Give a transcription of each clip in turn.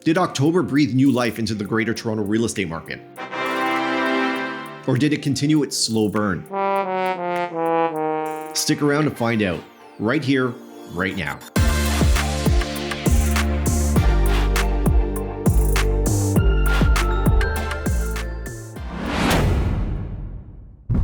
Did October breathe new life into the Greater Toronto real estate market? Or did it continue its slow burn? Stick around to find out, right here, right now.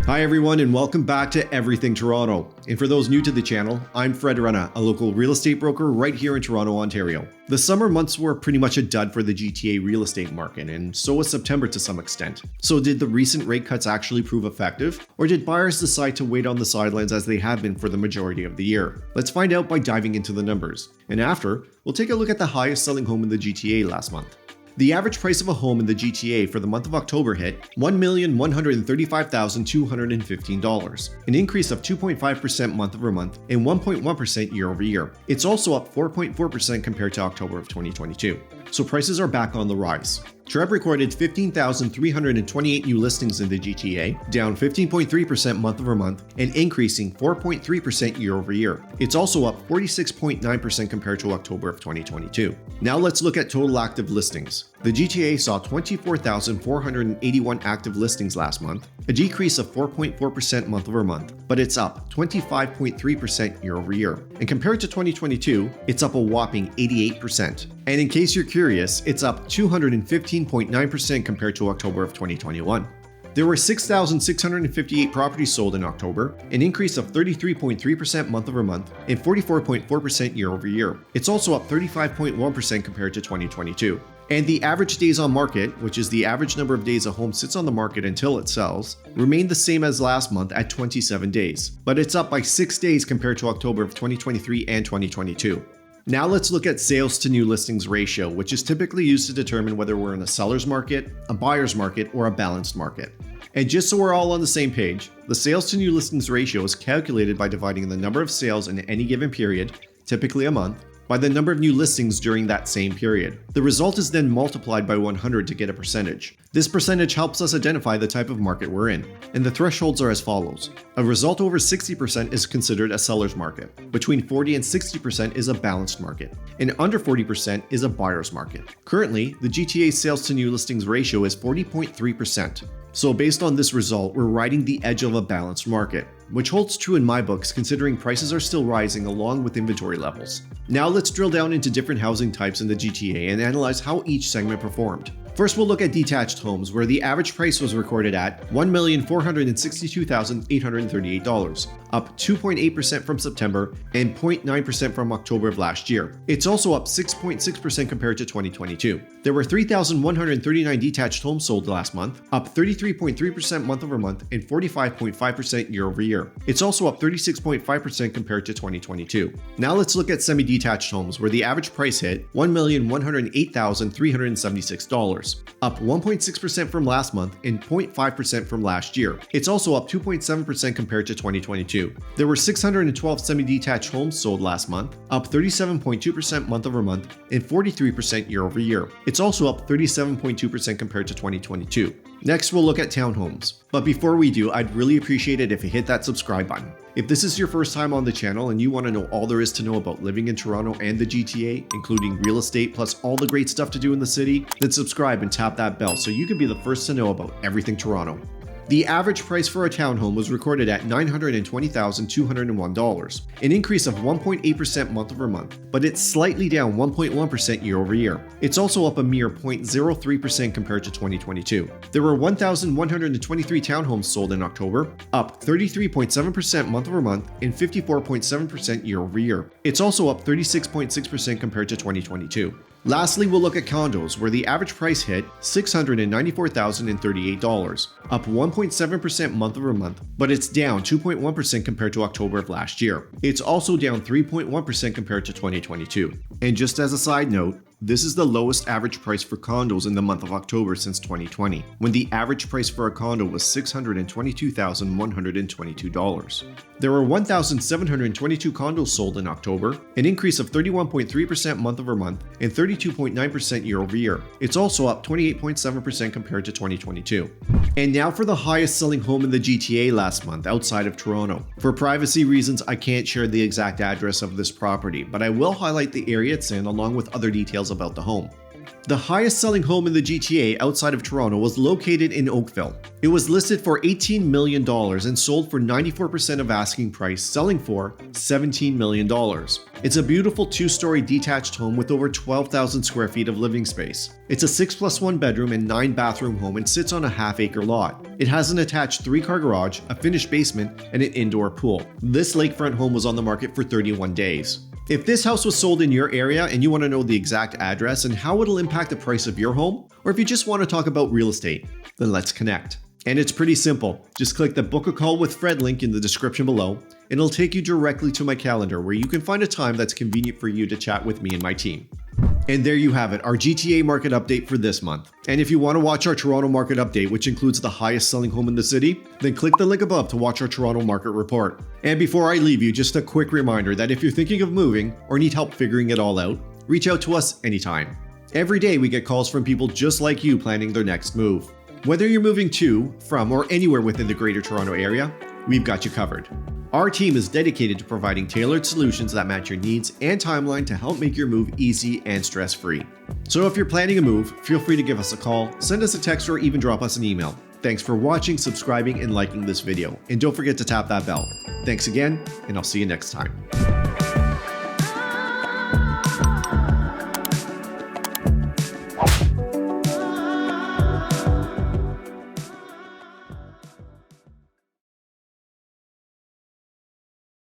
Hi everyone, and welcome back to Everything Toronto. And for those new to the channel, I'm Fred Renna, a local real estate broker right here in Toronto, Ontario. The summer months were pretty much a dud for the GTA real estate market, and so was September to some extent. So did the recent rate cuts actually prove effective, or did buyers decide to wait on the sidelines as they have been for the majority of the year? Let's find out by diving into the numbers. And after, we'll take a look at the highest selling home in the GTA last month. The average price of a home in the GTA for the month of October hit $1,135,215, an increase of 2.5% month over month and 1.1% year over year. It's also up 4.4% compared to October of 2022. So prices are back on the rise. Treb recorded 15,328 new listings in the GTA, down 15.3% month over month and increasing 4.3% year over year. It's also up 46.9% compared to October of 2022. Now let's look at total active listings. The GTA saw 24,481 active listings last month, a decrease of 4.4% month over month, but it's up 25.3% year over year. And compared to 2022, it's up a whopping 88%. And in case you're curious, it's up 215.9% compared to October of 2021. There were 6,658 properties sold in October, an increase of 33.3% month over month and 44.4% year over year. It's also up 35.1% compared to 2022. And the average days on market, which is the average number of days a home sits on the market until it sells, remained the same as last month at 27 days, but it's up by 6 days compared to October of 2023 and 2022. Now let's look at sales to new listings ratio, which is typically used to determine whether we're in a seller's market, a buyer's market, or a balanced market. And just so we're all on the same page, the sales to new listings ratio is calculated by dividing the number of sales in any given period, typically a month, by the number of new listings during that same period. The result is then multiplied by 100 to get a percentage. This percentage helps us identify the type of market we're in, and the thresholds are as follows. A result over 60% is considered a seller's market. Between 40 and 60% is a balanced market, and under 40% is a buyer's market. Currently, the GTA sales to new listings ratio is 40.3%. So based on this result, we're riding the edge of a balanced market, which holds true in my books considering prices are still rising along with inventory levels. Now let's drill down into different housing types in the GTA and analyze how each segment performed. First, we'll look at detached homes, where the average price was recorded at $1,462,838, up 2.8% from September and 0.9% from October of last year. It's also up 6.6% compared to 2022. There were 3,139 detached homes sold last month, up 33.3% month over month and 45.5% year over year. It's also up 36.5% compared to 2022. Now let's look at semi-detached homes, where the average price hit $1,108,376, up 1.6% from last month and 0.5% from last year. It's also up 2.7% compared to 2022. There were 612 semi-detached homes sold last month, up 37.2% month over month and 43% year over year. It's also up 37.2% compared to 2022. Next, we'll look at townhomes. But before we do, I'd really appreciate it if you hit that subscribe button. If this is your first time on the channel and you want to know all there is to know about living in Toronto and the GTA, including real estate plus all the great stuff to do in the city, then subscribe and tap that bell so you can be the first to know about everything Toronto. The average price for a townhome was recorded at $920,201, an increase of 1.8% month over month, but it's slightly down 1.1% year over year. It's also up a mere 0.03% compared to 2022. There were 1,123 townhomes sold in October, up 33.7% month over month and 54.7% year over year. It's also up 36.6% compared to 2022. Lastly, we'll look at condos, where the average price hit $694,038, up 1.7% month over month, but it's down 2.1% compared to October of last year. It's also down 3.1% compared to 2022. And just as a side note, this is the lowest average price for condos in the month of October since 2020, when the average price for a condo was $622,122. There were 1,722 condos sold in October, an increase of 31.3% month over month and 32.9% year over year. It's also up 28.7% compared to 2022. And now for the highest selling home in the GTA last month outside of Toronto. For privacy reasons, I can't share the exact address of this property, but I will highlight the area it's in along with other details about the home. The highest selling home in the GTA outside of Toronto was located in Oakville. It was listed for $18 million and sold for 94% of asking price, selling for $17 million. It's a beautiful two-story detached home with over 12,000 square feet of living space. It's a 6+1 bedroom and 9 bathroom home and sits on a half-acre lot. It has an attached 3-car garage, a finished basement, and an indoor pool. This lakefront home was on the market for 31 days. If this house was sold in your area and you want to know the exact address and how it'll impact the price of your home, or if you just want to talk about real estate, then let's connect. And it's pretty simple. Just click the Book a Call with Fred link in the description below, and it'll take you directly to my calendar where you can find a time that's convenient for you to chat with me and my team. And there you have it, our GTA market update for this month. And if you want to watch our Toronto market update, which includes the highest selling home in the city, then click the link above to watch our Toronto market report. And before I leave you, just a quick reminder that if you're thinking of moving or need help figuring it all out, reach out to us anytime. Every day we get calls from people just like you planning their next move. Whether you're moving to, from, or anywhere within the Greater Toronto Area, we've got you covered. Our team is dedicated to providing tailored solutions that match your needs and timeline to help make your move easy and stress-free. So if you're planning a move, feel free to give us a call, send us a text, or even drop us an email. Thanks for watching, subscribing, and liking this video. And don't forget to tap that bell. Thanks again, and I'll see you next time.